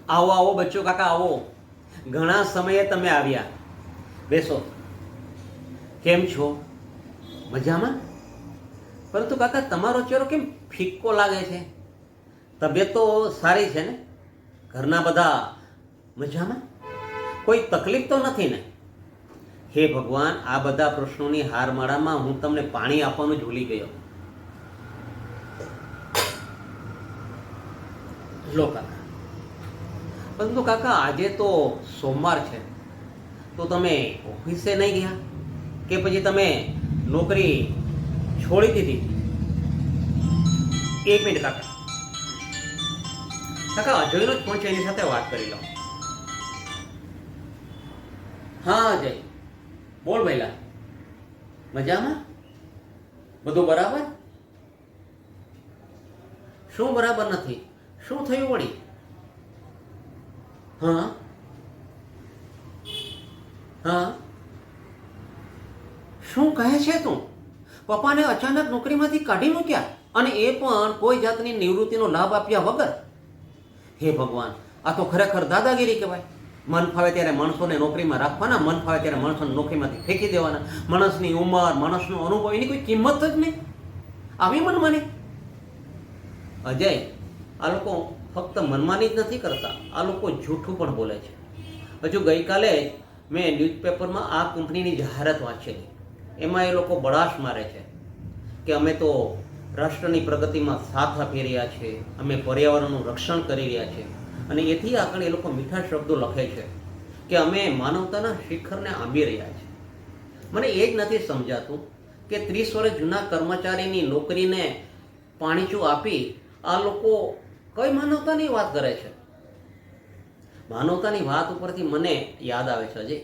આવો આવો બચ્ચો કાકા આવો. ઘણા સમયે તમે આવ્યા. બેસો. કેમ છો? મજામાં? પરંતુ કાકા તમારો ચહેરો કેમ ફિક્કો લાગે છે? તબિયત તો સારી છે ને? ઘરના બધા મજામાં? કોઈ તકલીફ તો નથી ને? હે ભગવાન, આ બધા પ્રશ્નોની હારમાળામાં હું તમને પાણી આપવાનું જ ભૂલી ગયો. લો કાકા. પરંતુ કાકા આજે તો સોમવાર છે, તો તમે ઓફિસે નહીં ગયા કે પછી તમે નોકરી છોડી દીધી? એક મિનિટ કાકા. કાકા અજયનો જ ફોન છે, એની સાથે વાત કરી લો. હા અજય બોલ ભઈલા. મજામાં? બધું બરાબર? શું બરાબર નથી? શું થયું વળી? હા હા શું કહે છે તું? પપ્પાને અચાનક નોકરીમાંથી કાઢી મૂક્યા, અને એ પણ કોઈ જાતની નિવૃત્તિનો લાભ આપ્યા વગર? હે ભગવાન, આ તો ખરેખર દાદાગીરી કહેવાય. મન ફાવે ત્યારે માણસોને નોકરીમાં રાખવાના, મન ફાવે ત્યારે માણસોને નોકરીમાંથી ફેંકી દેવાના. માણસની ઉંમર, માણસનો અનુભવ, એની કોઈ કિંમત જ નહીં. આવી મનમાની? અજય, આ લોકો ફક્ત મનમાની જ નથી કરતા, આ લોકો જૂઠું પણ બોલે છે. હજુ ગઈકાલે મેં ન્યૂઝપેપરમાં આ કંપનીની જાહેરાત વાંચેલી. એમાં એ લોકો બળાશ મારે છે કે અમે તો રાષ્ટ્રની પ્રગતિમાં સાથ આપી રહ્યા છે, અમે પર્યાવરણનું રક્ષણ કરી રહ્યા છે. અને એથી આગળ એ લોકો મીઠા શબ્દો લખે છે કે અમે માનવતાના શિખરને આંબી રહ્યા છે. મને એ જ નથી સમજાતું કે 30 વર્ષ જૂના કર્મચારીની નોકરીને પાણીચું આપી આ લોકો કઈ માનવતાની વાત કરે છે? માનવતાની વાત ઉપરથી મને યાદ આવે છે અજય,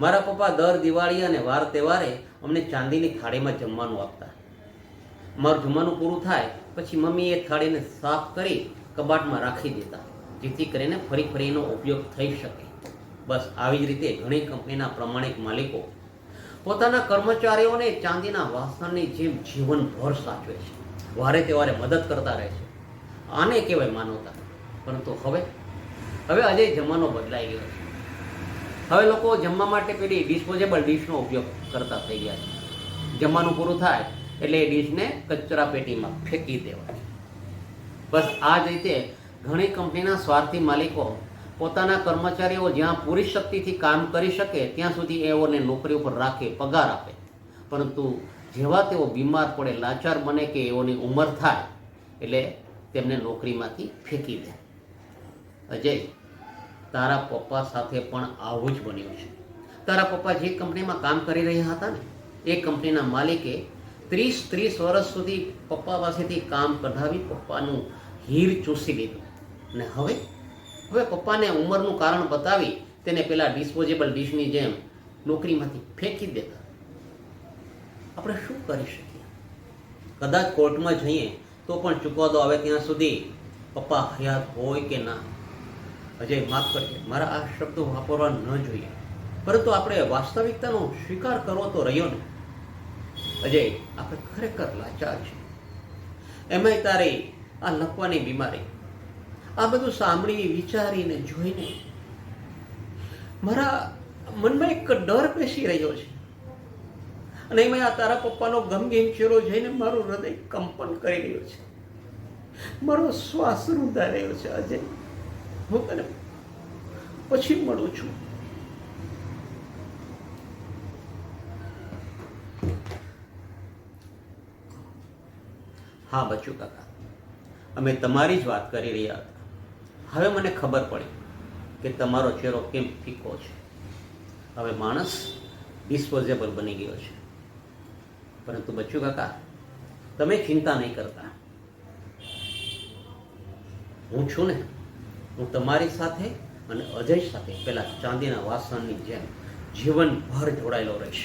મારા પપ્પા દર દિવાળી અને વાર તહેવારે અમને ચાંદીની થાળીમાં જમવાનું આપતા. મારું જમવાનું પૂરું થાય પછી મમ્મી એ થાળીને સાફ કરી કબાટમાં રાખી દેતા, જેથી કરીને ફરી એનો ઉપયોગ થઈ શકે. બસ આવી જ રીતે ઘણી કંપનીના પ્રમાણિક માલિકો પોતાના કર્મચારીઓને ચાંદીના વાસણની જેમ જીવનભર સાચવે છે, વારે તહેવારે મદદ કરતા રહે છે. આને કહેવાય માનવતા. પરંતુ હવે આજે જમાનો બદલાઈ ગયો છે. હવે લોકો જમવા માટે પેલી ડિસ્પોઝેબલ ડીશનો ઉપયોગ કરતા થઈ ગયા છે. જમવાનું પૂરું થાય એટલે એ ડીશને કચરા પેટીમાં ફેંકી દેવાય. બસ આ જ રીતે ઘણી કંપનીના સ્વાર્થી માલિકો પોતાના કર્મચારીઓ જ્યાં પૂરી શક્તિથી કામ કરી શકે ત્યાં સુધી એઓને નોકરી ઉપર રાખે, પગાર આપે. પરંતુ જેવા તેઓ બીમાર પડે, લાચાર બને કે એઓની ઉંમર થાય એટલે તેમને નોકરીમાંથી ફેંકી દે. અજય, તારા પપ્પા સાથે પણ આવું જ બન્યું છે. તારા પપ્પા જે કંપનીમાં કામ કરી રહ્યા હતા ને, એ કંપનીના માલિકે 30 વર્ષ સુધી પપ્પા પાસેથી કામ કઢાવી પપ્પાનું હીર ચૂસી લીધું. અને હવે પપ્પાને ઉંમરનું કારણ બતાવી તેને પેલા ડિસ્પોઝેબલ ડીશની જેમ નોકરીમાંથી ફેંકી દેતા. આપણે શું કરી શકીએ? કદાચ કોર્ટમાં જઈએ તો પણ ચુકાદો આવે ત્યાં સુધી પપ્પા હયાત હોય કે ના. અજય માફ કરજે, મારા આ શબ્દો વાપરવા ન જોઈએ, પરંતુ આપણે વાસ્તવિકતાનો સ્વીકાર કરવો તો રહ્યો ને. અજય, આપણે ખરેખર લાચાર છે. એમાંય તારી આ લખવાની બીમારી, આ બધું સાંભળી વિચારીને જોઈને મારા મનમાં એક ડર બેસી રહ્યો છે. અને એમાં આ તારા પપ્પાનો ગમગીન ચહેરો જોઈને મારું હૃદય કંપન કરી રહ્યું છે, મારો શ્વાસ રૂંધાઈ રહ્યો છે. અજય, હું તને પછી મળું છું. હા બચ્ચુ કાકા, અમે તમારી જ વાત કરી રહ્યા હતા. હવે મને ખબર પડી કે તમારો ચહેરો કેમ ફીકો છે. હવે માણસ ડિસ્પોઝેબલ બની ગયો છે. પરંતુ બચ્ચુ કાકા, તમે ચિંતા નહીં કરતા. હું છું ને, હું તમારી સાથે અને અજય સાથે પેલા ચાંદીના વાસણની જેમ જીવનભર જોડાયેલો રહીશ.